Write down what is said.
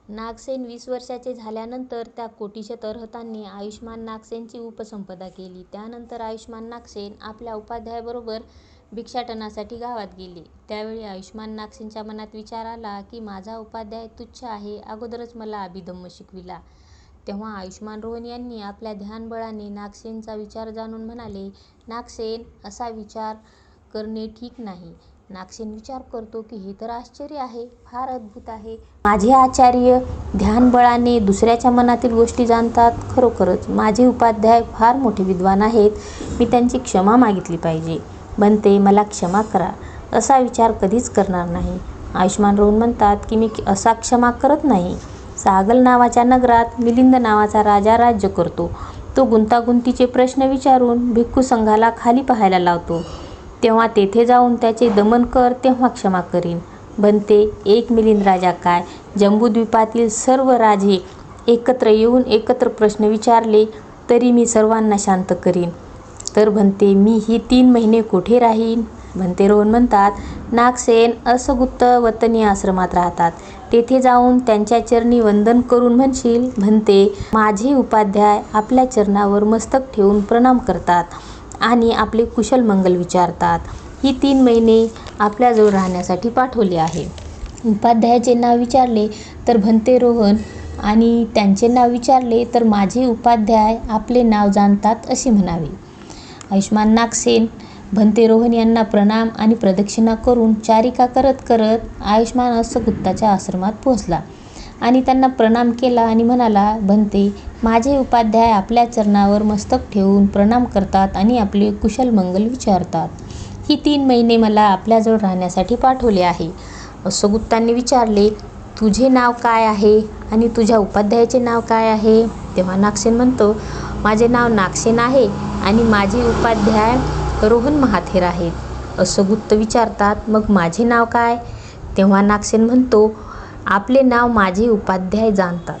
नागसेन 20 वर्षाचे झाल्यानंतर त्या कोटीशत अर्हतांनी आयुष्मान नागसेनची उपसंपदा केली. त्यानंतर आयुष्मान नागसेन आपल्या उपाध्यायाबरोबर भिक्षाटनासाठी गावात गेले. त्यावेळी आयुष्मान नागसेनच्या मनात विचार आला की माझा उपाध्याय तुच्छ आहे, अगोदरच मला अभिधम्म शिकविला. तेव्हा आयुष्मान रोहन यांनी आपल्या ध्यानबळाने नागसेनचा विचार जाणून म्हणाले, नागसेन, असा विचार करणे ठीक नाही. नागसेन विचार करतो की हे तर आश्चर्य आहे, फार अद्भुत आहे. माझे आचार्य ध्यानबळाने दुसऱ्याच्या मनातील गोष्टी जाणतात. खरोखरच माझे उपाध्याय फार मोठे विद्वान आहेत. मी त्यांची क्षमा मागितली पाहिजे. बनते, मला क्षमा करा. असा विचार कधीच करणार नाही. आयुष्मान रोहन म्हणतात की मी असा क्षमा करत नाही. सागल नावाच्या नगरात मिलिंद नावाचा राजा राज्य करतो. तो गुंतागुंतीचे प्रश्न विचारून भिक्खू संघाला खाली पाहायला लावतो. तेव्हा तेथे जाऊन त्याचे दमन कर, तेव्हा क्षमा करीन. बनते, एक मिलिंद राजा काय, जंबूद्वीपातील सर्व राजे एकत्र येऊन एकत्र प्रश्न विचारले तरी मी सर्वांना शांत करीन. तर बनते, मी ही 3 महिने कुठे राहीन? बनते रोहन म्हणतात, नागसेन असगुत्त वतनी आश्रमात राहतात. तेथे जाऊन त्यांच्या चरणी वंदन करून म्हणशील, बनते, माझे उपाध्याय आपल्या चरणावर मस्तक ठेवून प्रणाम करतात आणि आपले कुशल मंगल विचारतात. ही 3 महिने आपल्याजवळ राहण्यासाठी पाठवले आहे. उपाध्यायाचे नाव विचारले तर बनते रोहन आणि त्यांचे नाव विचारले तर माझे उपाध्याय आपले नाव जाणतात असे म्हणावे. आयुष्मान नागसेन बनते रोहन यांना प्रणाम आणि प्रदक्षिणा करून चारिका करत करत आयुष्मान असगुत्ताच्या आश्रमात पोहोचला आणि त्यांना प्रणाम केला आणि म्हणाला, बनते, माझे उपाध्याय आपल्या चरणावर मस्तक ठेवून प्रणाम करतात आणि आपले कुशल मंगल विचारतात. ही 3 महिने मला आपल्याजवळ राहण्यासाठी पाठवले आहे. असगुत्तांनी विचारले, तुझे नाव काय आहे आणि तुझ्या उपाध्यायाचे नाव काय आहे? तेव्हा नागसेन म्हणतो, माझे नाव नागसेन आहे आणि माझे उपाध्याय रोहन महाथेर आहेत. असगुत्त विचारतात, मग माझे नाव काय? तेव्हा नागसेन म्हणतो, आपले नाव माझे उपाध्याय जाणतात.